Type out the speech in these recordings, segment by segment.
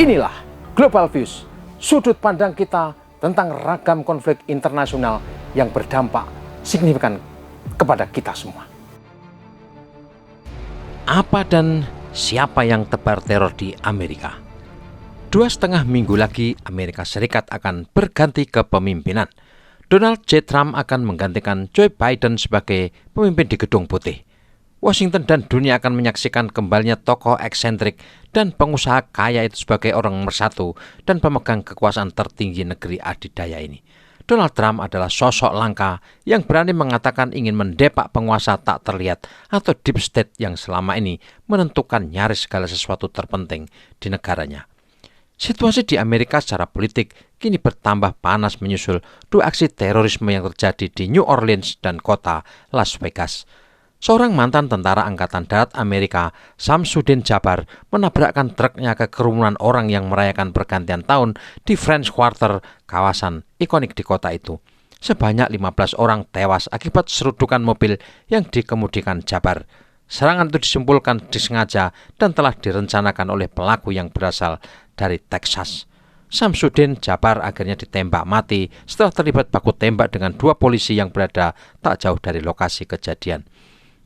Inilah Global Views, sudut pandang kita tentang ragam konflik internasional yang berdampak signifikan kepada kita semua. Apa dan siapa yang tebar teror di Amerika? 2,5 minggu lagi Amerika Serikat akan berganti kepemimpinan. Donald J. Trump akan menggantikan Joe Biden sebagai pemimpin di Gedung Putih. Washington dan dunia akan menyaksikan kembalinya tokoh eksentrik dan pengusaha kaya itu sebagai orang nomor satu dan pemegang kekuasaan tertinggi negeri adidaya ini. Donald Trump adalah sosok langka yang berani mengatakan ingin mendepak penguasa tak terlihat atau deep state yang selama ini menentukan nyaris segala sesuatu terpenting di negaranya. Situasi di Amerika secara politik kini bertambah panas menyusul 2 aksi terorisme yang terjadi di New Orleans dan kota Las Vegas. Seorang mantan tentara Angkatan Darat Amerika, Samsudin Jabbar, menabrakkan truknya ke kerumunan orang yang merayakan pergantian tahun di French Quarter, kawasan ikonik di kota itu. Sebanyak 15 orang tewas akibat serudukan mobil yang dikemudikan Jabbar. Serangan itu disimpulkan disengaja dan telah direncanakan oleh pelaku yang berasal dari Texas. Samsudin Jabbar akhirnya ditembak mati setelah terlibat baku tembak dengan 2 polisi yang berada tak jauh dari lokasi kejadian.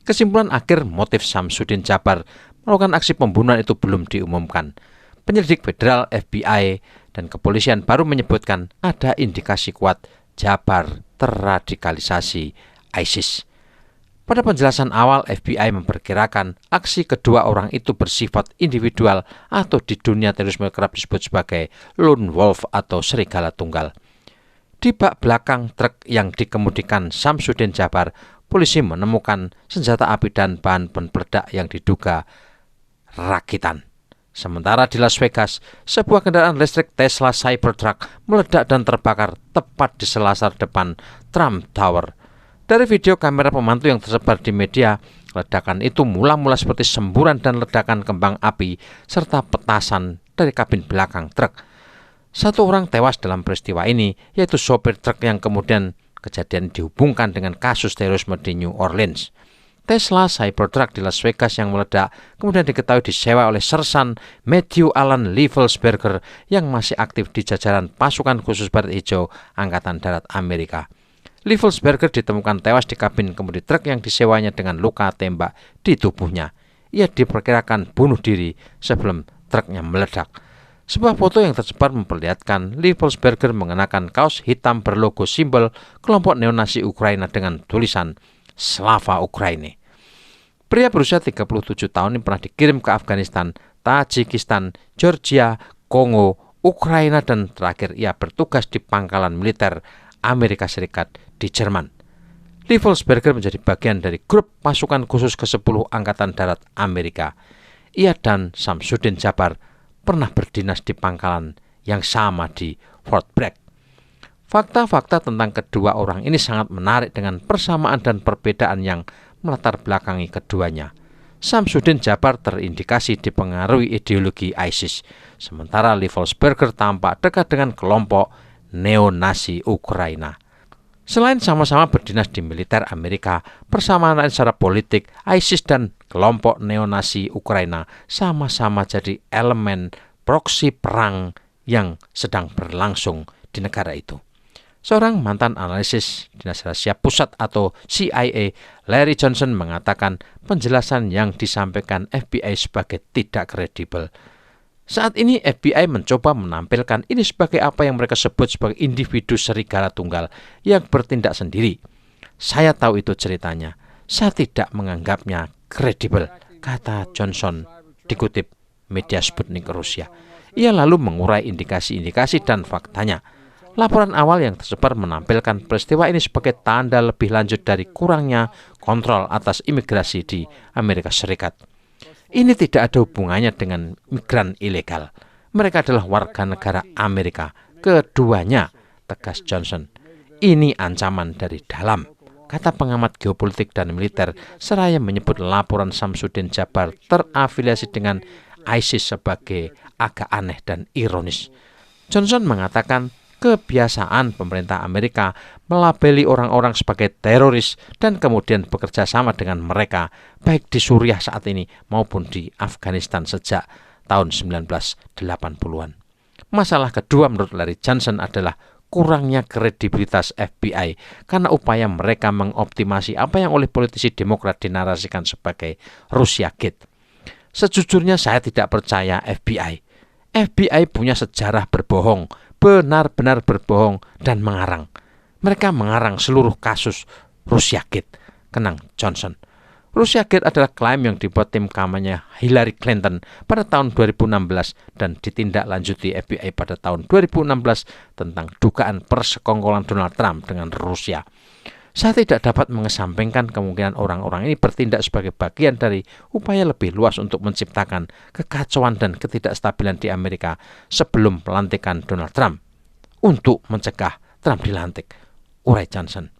Kesimpulan akhir motif Samsudin Jabbar melakukan aksi pembunuhan itu belum diumumkan. Penyelidik federal FBI dan kepolisian baru menyebutkan ada indikasi kuat Jabbar terradikalisasi ISIS. Pada penjelasan awal, FBI memperkirakan aksi kedua orang itu bersifat individual atau di dunia terorisme kerap disebut sebagai lone wolf atau serigala tunggal. Di bak belakang truk yang dikemudikan Samsudin Jabbar, polisi menemukan senjata api dan bahan peledak yang diduga rakitan. Sementara di Las Vegas, sebuah kendaraan listrik Tesla Cybertruck meledak dan terbakar tepat di selasar depan Trump Tower. Dari video kamera pemantau yang tersebar di media, ledakan itu mula-mula seperti semburan dan ledakan kembang api serta petasan dari kabin belakang truk. 1 orang tewas dalam peristiwa ini, yaitu sopir truk yang kemudian kejadian dihubungkan dengan kasus terorisme di New Orleans. Tesla Cybertruck di Las Vegas yang meledak kemudian diketahui disewa oleh Sersan Matthew Allen Leavelsberger yang masih aktif di jajaran pasukan khusus Baret Hijau Angkatan Darat Amerika. Leavelsberger ditemukan tewas di kabin kemudi truk yang disewanya dengan luka tembak di tubuhnya. Ia diperkirakan bunuh diri sebelum truknya meledak. Sebuah foto yang tersebar memperlihatkan Leavelsberger mengenakan kaos hitam berlogo simbol kelompok neonasi Ukraina dengan tulisan Slava Ukraini. Pria berusia 37 tahun ini pernah dikirim ke Afghanistan, Tajikistan, Georgia, Kongo, Ukraina, dan terakhir ia bertugas di pangkalan militer Amerika Serikat di Jerman. Leavelsberger menjadi bagian dari grup pasukan khusus ke-10 Angkatan Darat Amerika. Ia dan Samsudin Jabbar pernah berdinas di pangkalan yang sama di Fort Bragg. Fakta-fakta tentang kedua orang ini sangat menarik dengan persamaan dan perbedaan yang melatar belakangi keduanya. Samsudin Jabbar terindikasi dipengaruhi ideologi ISIS, sementara Leavelsberger tampak dekat dengan kelompok neonasi Ukraina. Selain sama-sama berdinas di militer Amerika, persamaan secara politik, ISIS dan kelompok neonasi Ukraina sama-sama jadi elemen proksi perang yang sedang berlangsung di negara itu. Seorang mantan analisis Dinas Rahasia Pusat atau CIA, Larry Johnson, mengatakan penjelasan yang disampaikan FBI sebagai tidak kredibel. Saat ini FBI mencoba menampilkan ini sebagai apa yang mereka sebut sebagai individu serigala tunggal yang bertindak sendiri. Saya tahu itu ceritanya. Saya tidak menganggapnya kredibel, kata Johnson dikutip media Sputnik Rusia. Ia lalu mengurai indikasi-indikasi dan faktanya. Laporan awal yang tersebar menampilkan peristiwa ini sebagai tanda lebih lanjut dari kurangnya kontrol atas imigrasi di Amerika Serikat. Ini tidak ada hubungannya dengan migran ilegal. Mereka adalah warga negara Amerika. Keduanya, tegas Johnson. Ini ancaman dari dalam, kata pengamat geopolitik dan militer, seraya menyebut laporan Samsudin Jabbar terafiliasi dengan ISIS sebagai agak aneh dan ironis. Johnson mengatakan kebiasaan pemerintah Amerika melabeli orang-orang sebagai teroris dan kemudian bekerja sama dengan mereka, baik di Suriah saat ini maupun di Afghanistan sejak tahun 1980-an. Masalah kedua menurut Larry Johnson adalah kurangnya kredibilitas FBI karena upaya mereka mengoptimasi apa yang oleh politisi Demokrat dinarasikan sebagai Russia Gate. Sejujurnya saya tidak percaya FBI. FBI punya sejarah berbohong, benar-benar berbohong dan mengarang. Mereka mengarang seluruh kasus Russia Gate, kenang Johnson. Russia Gate adalah klaim yang dibuat tim kampanye Hillary Clinton pada tahun 2016 dan ditindaklanjuti FBI pada tahun 2016 tentang dugaan persekongkolan Donald Trump dengan Rusia. Saya tidak dapat mengesampingkan kemungkinan orang-orang ini bertindak sebagai bagian dari upaya lebih luas untuk menciptakan kekacauan dan ketidakstabilan di Amerika sebelum pelantikan Donald Trump untuk mencegah Trump dilantik, urai Johnson.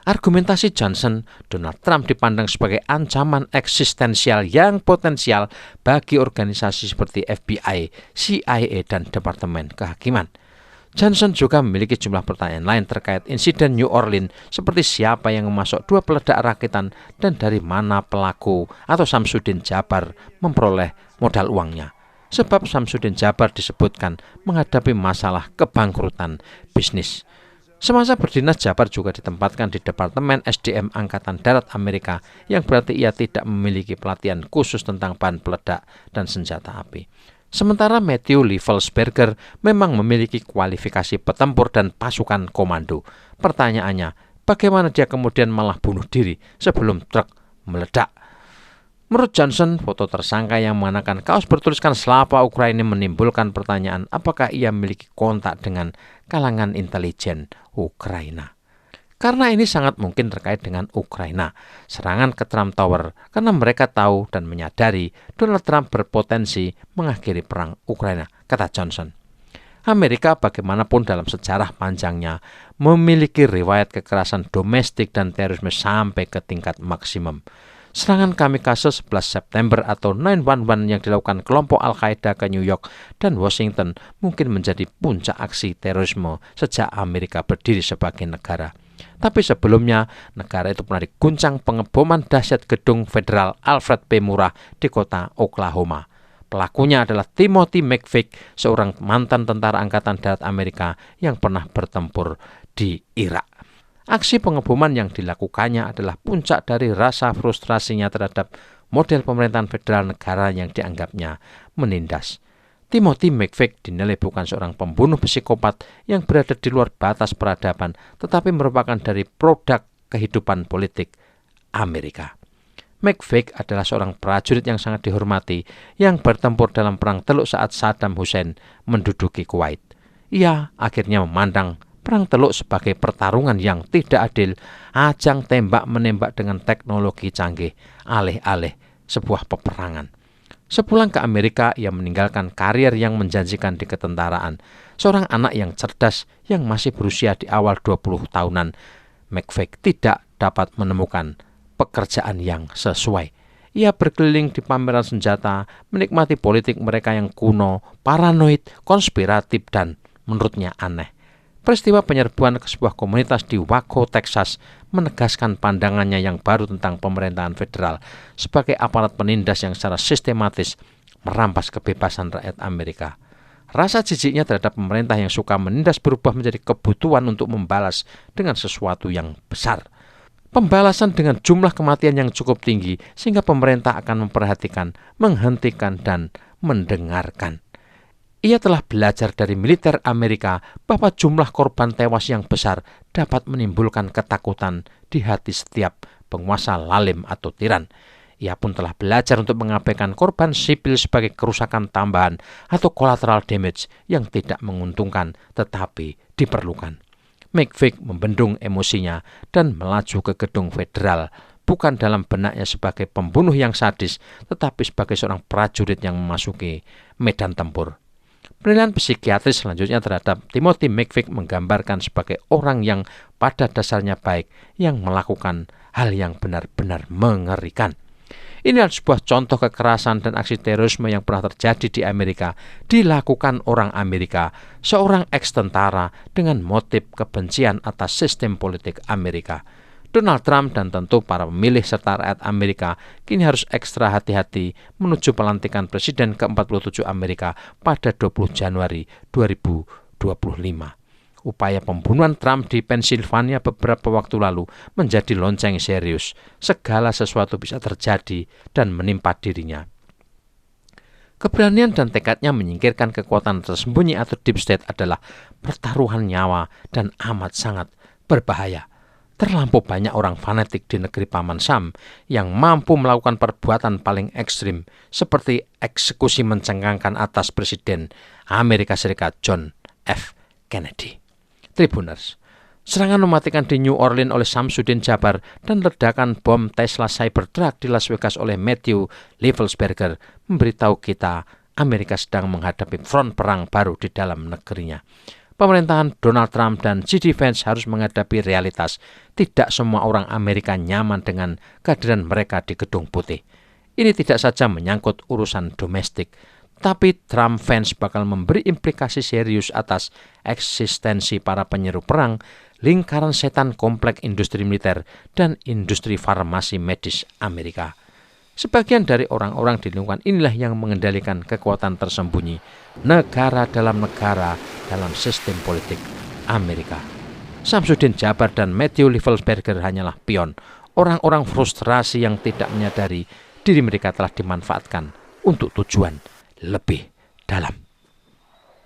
Argumentasi Johnson, Donald Trump dipandang sebagai ancaman eksistensial yang potensial bagi organisasi seperti FBI, CIA, dan Departemen Kehakiman. Johnson juga memiliki jumlah pertanyaan lain terkait insiden New Orleans seperti siapa yang memasok 2 peledak rakitan dan dari mana pelaku atau Samsudin Jabbar memperoleh modal uangnya. Sebab Samsudin Jabbar disebutkan menghadapi masalah kebangkrutan bisnis. Semasa berdinas, Jabbar juga ditempatkan di Departemen SDM Angkatan Darat Amerika, yang berarti ia tidak memiliki pelatihan khusus tentang bahan peledak dan senjata api. Sementara Matthew Liefelsberger memang memiliki kualifikasi petempur dan pasukan komando. Pertanyaannya, bagaimana dia kemudian malah bunuh diri sebelum truk meledak? Menurut Johnson, foto tersangka yang mengenakan kaos bertuliskan Slava Ukraini menimbulkan pertanyaan apakah ia memiliki kontak dengan kalangan intelijen Ukraina. Karena ini sangat mungkin terkait dengan Ukraina, serangan ke Trump Tower, karena mereka tahu dan menyadari Donald Trump berpotensi mengakhiri perang Ukraina, kata Johnson. Amerika bagaimanapun dalam sejarah panjangnya memiliki riwayat kekerasan domestik dan terorisme sampai ke tingkat maksimum. Serangan kamikaze 11 September atau 9/11 yang dilakukan kelompok Al-Qaeda ke New York dan Washington mungkin menjadi puncak aksi terorisme sejak Amerika berdiri sebagai negara. Tapi sebelumnya, negara itu pernah diguncang pengeboman dahsyat gedung federal Alfred P. Murrah di kota Oklahoma. Pelakunya adalah Timothy McVeigh, seorang mantan tentara angkatan darat Amerika yang pernah bertempur di Irak. Aksi pengeboman yang dilakukannya adalah puncak dari rasa frustrasinya terhadap model pemerintahan federal negara yang dianggapnya menindas. Timothy McVeigh dinilai bukan seorang pembunuh psikopat yang berada di luar batas peradaban, tetapi merupakan dari produk kehidupan politik Amerika. McVeigh adalah seorang prajurit yang sangat dihormati yang bertempur dalam perang Teluk saat Saddam Hussein menduduki Kuwait. Ia akhirnya memandang perang Teluk sebagai pertarungan yang tidak adil, ajang tembak-menembak dengan teknologi canggih, alih-alih sebuah peperangan. Sepulang ke Amerika, ia meninggalkan karier yang menjanjikan di ketentaraan. Seorang anak yang cerdas yang masih berusia di awal 20 tahunan, McVeigh tidak dapat menemukan pekerjaan yang sesuai. Ia berkeliling di pameran senjata, menikmati politik mereka yang kuno, paranoid, konspiratif, dan menurutnya aneh. Peristiwa penyerbuan ke sebuah komunitas di Waco, Texas menegaskan pandangannya yang baru tentang pemerintahan federal sebagai aparat penindas yang secara sistematis merampas kebebasan rakyat Amerika. Rasa jijiknya terhadap pemerintah yang suka menindas berubah menjadi kebutuhan untuk membalas dengan sesuatu yang besar. Pembalasan dengan jumlah kematian yang cukup tinggi sehingga pemerintah akan memperhatikan, menghentikan, dan mendengarkan. Ia telah belajar dari militer Amerika bahwa jumlah korban tewas yang besar dapat menimbulkan ketakutan di hati setiap penguasa lalim atau tiran. Ia pun telah belajar untuk mengabaikan korban sipil sebagai kerusakan tambahan atau collateral damage yang tidak menguntungkan tetapi diperlukan. McVeigh membendung emosinya dan melaju ke gedung federal, bukan dalam benaknya sebagai pembunuh yang sadis, tetapi sebagai seorang prajurit yang memasuki medan tempur. Penilaian psikiatris selanjutnya terhadap Timothy McVeigh menggambarkan sebagai orang yang pada dasarnya baik yang melakukan hal yang benar-benar mengerikan. Ini adalah sebuah contoh kekerasan dan aksi terorisme yang pernah terjadi di Amerika, dilakukan orang Amerika, seorang eks-tentara dengan motif kebencian atas sistem politik Amerika. Donald Trump dan tentu para pemilih serta rakyat Amerika kini harus ekstra hati-hati menuju pelantikan Presiden ke-47 Amerika pada 20 Januari 2025. Upaya pembunuhan Trump di Pennsylvania beberapa waktu lalu menjadi lonceng serius. Segala sesuatu bisa terjadi dan menimpa dirinya. Keberanian dan tekadnya menyingkirkan kekuatan tersembunyi atau deep state adalah pertaruhan nyawa dan amat sangat berbahaya. Terlampau banyak orang fanatik di negeri Paman Sam yang mampu melakukan perbuatan paling ekstrim seperti eksekusi mencengangkan atas Presiden Amerika Serikat John F. Kennedy. Tribuners, serangan mematikan di New Orleans oleh Samsudin Jabbar dan ledakan bom Tesla Cybertruck di Las Vegas oleh Matthew Liebelsberger memberitahu kita Amerika sedang menghadapi front perang baru di dalam negerinya. Pemerintahan Donald Trump dan J.D. Vance harus menghadapi realitas. Tidak semua orang Amerika nyaman dengan kehadiran mereka di Gedung Putih. Ini tidak saja menyangkut urusan domestik, tapi Trump Vance bakal memberi implikasi serius atas eksistensi para penyeru perang, lingkaran setan kompleks industri militer, dan industri farmasi medis Amerika. Sebagian dari orang-orang di lingkungan inilah yang mengendalikan kekuatan tersembunyi negara dalam sistem politik Amerika. Samsudin Jabbar dan Matthew Liebelsberger hanyalah pion, orang-orang frustrasi yang tidak menyadari diri mereka telah dimanfaatkan untuk tujuan lebih dalam.